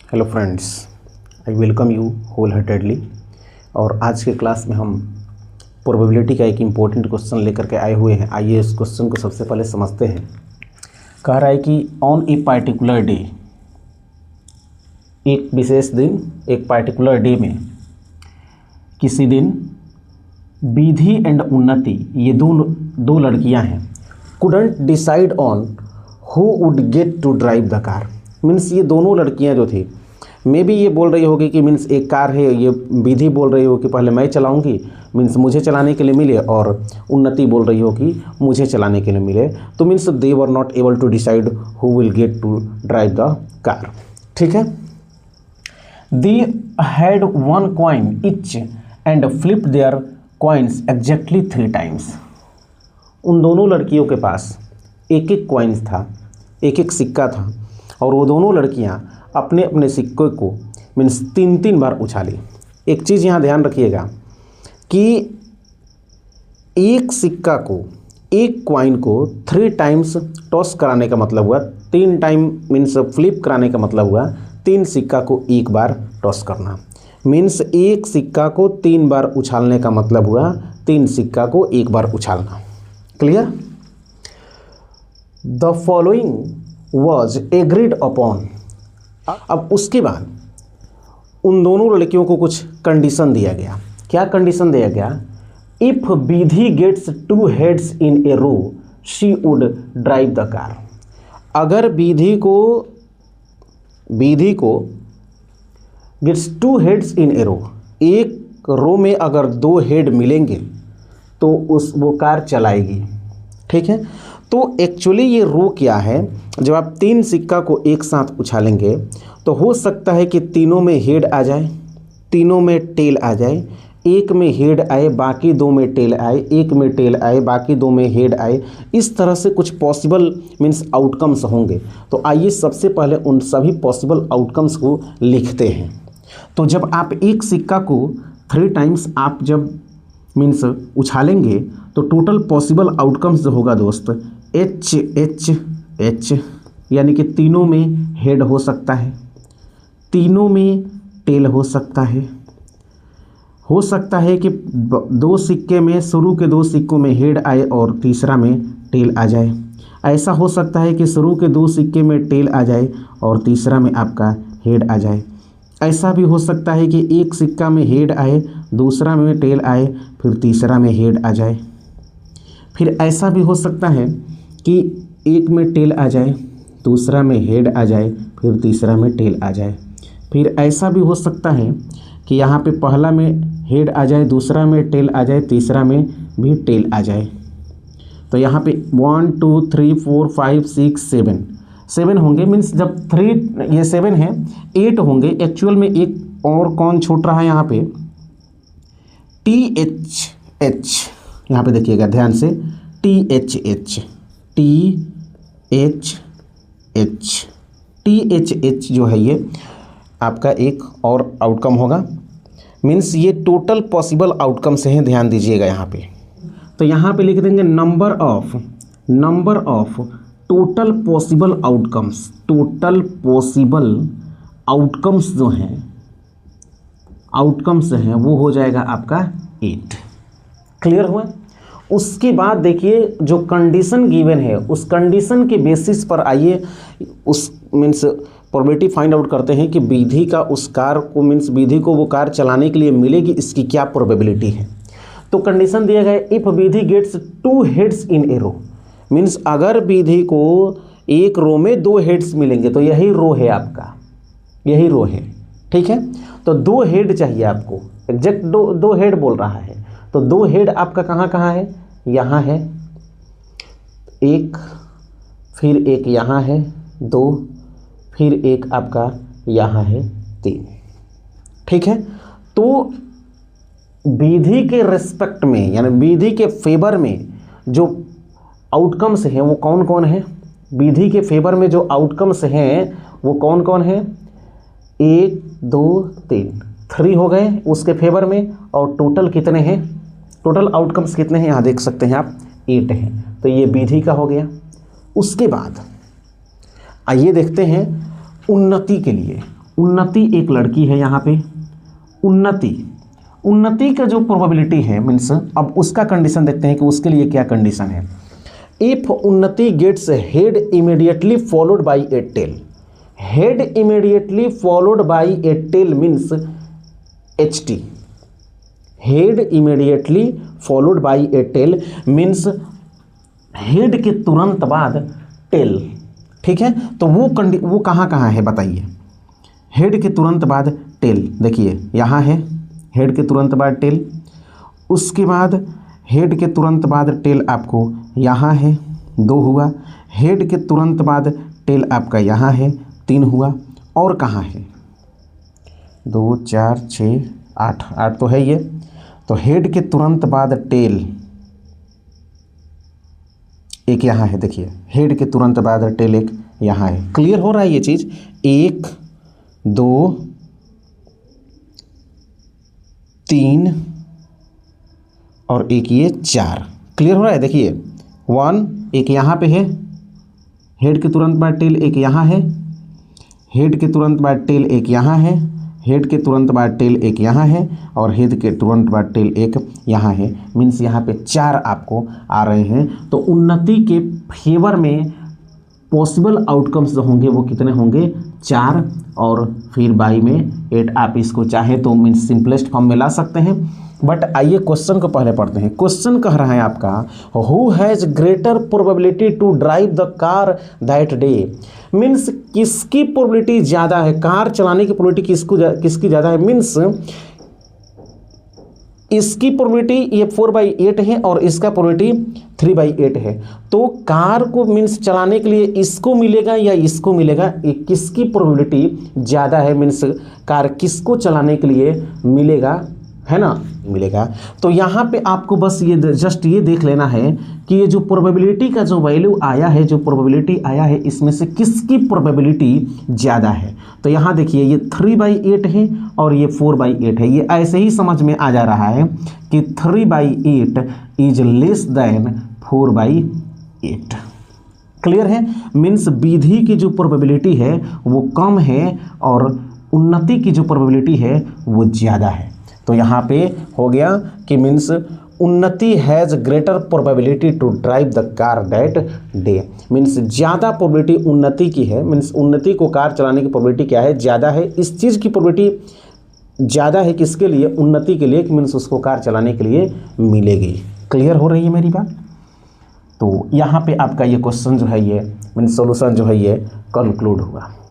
Hello friends, I welcome you wholeheartedly. और आज के क्लास में हम प्रोबेबिलिटी का एक इम्पोर्टेंट क्वेश्चन लेकर के आए हुए हैं। आइए इस क्वेश्चन को सबसे पहले समझते हैं। कह रहा है कि ऑन ए पार्टिकुलर डे, एक विशेष दिन, एक पार्टिकुलर डे में, किसी दिन विधि एंड उन्नति, ये दो लड़कियां हैं, couldn't decide on who would get to drive the car. Means ये दोनों लड़कियां जो थी, मे बी ये बोल रही होगी कि मीन्स एक कार है, ये विधि बोल रही हो कि पहले मैं चलाऊंगी, मीन्स मुझे चलाने के लिए मिले, और उन्नति बोल रही हो कि मुझे चलाने के लिए मिले। तो means they were not able to decide who will get to drive the car. ठीक है। They had one coin each and flip their coins exactly 3 times। उन दोनों लड़कियों के पास एक एक कॉइन्स था, एक एक सिक्का था, और वो दोनों लड़कियां अपने अपने सिक्के को मीन्स 3 बार उछाली। एक चीज़ यहाँ ध्यान रखिएगा कि एक सिक्का को, एक कॉइन को 3 times टॉस कराने का मतलब हुआ 3 टाइम, मीन्स फ्लिप कराने का मतलब हुआ 3 सिक्का को एक बार टॉस करना। मीन्स एक सिक्का को 3 बार उछालने का मतलब हुआ 3 सिक्का को एक बार उछालना। Clear? The following was agreed upon. अब उसके बाद उन दोनों लड़कियों को कुछ कंडीशन दिया गया। क्या कंडीशन दिया गया? If Vidhi gets 2 heads in a row she would drive the car. अगर विधि को गेट्स 2 heads इन ए रो, एक रो में अगर 2 हेड मिलेंगे तो वो कार चलाएगी। ठीक है। तो एक्चुअली ये रो क्या है? जब आप 3 सिक्का को एक साथ उछालेंगे तो हो सकता है कि तीनों में हेड आ जाए, तीनों में टेल आ जाए, एक में हेड आए बाकी 2 में टेल आए, एक में टेल आए बाकी 2 में हेड आए। इस तरह से कुछ पॉसिबल मीन्स आउटकम्स होंगे। तो आइए सबसे पहले उन सभी पॉसिबल आउटकम्स को लिखते हैं। तो जब आप एक सिक्का को 3 times आप जब मीन्स उछालेंगे तो टोटल पॉसिबल आउटकम्स जो होगा दोस्त, एच एच एच, यानी कि तीनों में हेड हो सकता है, तीनों में टेल हो सकता है कि 2 सिक्के में, शुरू के 2 सिक्कों में हेड आए और तीसरा में टेल आ जाए। ऐसा हो सकता है कि शुरू के 2 सिक्के में टेल आ जाए और तीसरा में आपका हेड आ जाए। ऐसा भी हो सकता है कि एक सिक्का में हेड आए, दूसरा में टेल आए, फिर तीसरा में हेड आ जाए। फिर ऐसा भी हो सकता है कि एक में टेल आ जाए, दूसरा में हेड आ जाए, फिर तीसरा में टेल आ जाए। फिर ऐसा भी हो सकता है कि यहाँ पे पहला में हेड आ जाए, दूसरा में टेल आ जाए, तीसरा में भी टेल आ जाए। तो यहाँ पे 1 2 3 4 5 6 7 होंगे। मीन्स जब 3 ये 7 है, 8 होंगे। एक्चुअल में एक और कौन छूट रहा है यहाँ पे? THH। यहाँ पे देखिएगा ध्यान से, THH जो है ये आपका एक और आउटकम होगा। मीन्स ये टोटल पॉसिबल आउटकम्स हैं, ध्यान दीजिएगा यहाँ पे। तो यहाँ पे लिख देंगे number of total possible outcomes. Total possible outcomes जो हैं वो हो जाएगा आपका 8। क्लियर हुआ? उसके बाद देखिए जो कंडीशन गिवन है, उस कंडीशन के बेसिस पर आइए उस मीन्स प्रोबेबिलिटी फाइंड आउट करते हैं कि विधि का उस कार को, मीन्स विधि को वो कार चलाने के लिए मिलेगी, इसकी क्या प्रोबेबिलिटी है। तो कंडीशन दिया गया if Vidhi gets 2 heads in a row. Means अगर विधि को एक रो में 2 heads मिलेंगे तो यही रो है आपका, यही रो है। ठीक है। तो 2 हेड चाहिए आपको, एग्जैक्ट 2 हेड बोल रहा है। तो 2 हेड आपका कहाँ है? यहाँ है एक, फिर एक यहाँ है 2, फिर एक आपका यहाँ है 3। ठीक है। तो विधि के रेस्पेक्ट में, यानी विधि के फेवर में जो आउटकम्स हैं वो कौन कौन है? विधि के फेवर में जो आउटकम्स हैं वो कौन कौन है? 1 2 3 हो गए उसके फेवर में। और टोटल कितने हैं? टोटल आउटकम्स कितने हैं यहाँ देख सकते हैं आप, 8 हैं। तो ये विधि का हो गया। उसके बाद आइए देखते हैं उन्नति के लिए। उन्नति एक लड़की है यहाँ पे, उन्नति का जो प्रोबेबिलिटी है मीन्स, अब उसका कंडीशन देखते हैं कि उसके लिए क्या कंडीशन है। If Unnati gets head immediately followed by a tail, head immediately followed by a tail means HT, head immediately followed by a tail means head के तुरंत बाद टेल, ठीक है। तो वो कहाँ है बताइए, हेड के तुरंत बाद टेल, देखिए यहाँ है हेड के तुरंत बाद टेल, उसके बाद हेड के तुरंत बाद टेल आपको यहाँ है 2 हुआ, हेड के तुरंत बाद टेल आपका यहाँ है 3 हुआ, और कहाँ है 2 4 6 8 तो है ये। तो हेड के तुरंत बाद टेल एक यहाँ है, देखिए हेड के तुरंत बाद टेल एक यहाँ है। क्लियर हो रहा है ये चीज़, 1 2 3 और एक ये 4, क्लियर हो रहा है। देखिए 1 एक यहाँ पे है, हेड के तुरंत बाद टेल एक यहाँ है, हेड के तुरंत बाद टेल एक यहाँ है, हेड के तुरंत बाद टेल एक यहाँ है, और हेड के तुरंत बाद टेल एक यहाँ है। मीन्स यहाँ पे 4 आपको आ रहे हैं। तो उन्नति के फेवर में पॉसिबल आउटकम्स जो होंगे वो कितने होंगे 4, और फिर बाई में 8। आप इसको चाहे तो मीन्स सिंपलेस्ट फॉर्म में ला सकते हैं। बट आइए क्वेश्चन को पहले पढ़ते हैं। क्वेश्चन कह रहा है आपका, who has greater probability to drive the car that day, means किसकी प्रोबेबिलिटी ज़्यादा है, कार चलाने की प्रोबेबिलिटी किसकी ज़्यादा है। मीन्स इसकी प्रोबेबिलिटी ये 4/8 है और इसका प्रोबेबिलिटी 3/8 है। तो कार को मीन्स चलाने के लिए इसको मिलेगा या इसको मिलेगा, ये किसकी प्रोबेबिलिटी ज़्यादा है, मीन्स कार किसको चलाने के लिए मिलेगा, है ना, मिलेगा। तो यहाँ पे आपको बस ये जस्ट ये देख लेना है कि ये जो प्रोबेबिलिटी का जो वैल्यू आया है, जो प्रोबेबिलिटी आया है, इसमें से किसकी प्रोबेबिलिटी ज़्यादा है। तो यहाँ देखिए ये 3/8 है और ये 4/8 है। ये ऐसे ही समझ में आ जा रहा है कि 3/8 इज लेस देन 4/8। क्लियर है, मीन्स विधि की जो प्रोबेबिलिटी है वो कम है और उन्नति की जो प्रोबेबिलिटी है वो ज़्यादा है। तो यहाँ पे हो गया कि means Unnati has greater probability to drive the car that day, means ज़्यादा प्रोबेबिलिटी उन्नति की है। मीन्स उन्नति को कार चलाने की प्रोबेबिलिटी क्या है, ज़्यादा है। इस चीज़ की प्रोबेबिलिटी ज़्यादा है किसके लिए, उन्नति के लिए, कि मीन्स उसको कार चलाने के लिए मिलेगी। क्लियर हो रही है मेरी बात। तो यहाँ पे आपका ये क्वेश्चन जो है ये मीन्स सोल्यूशन जो है ये कंक्लूड हुआ।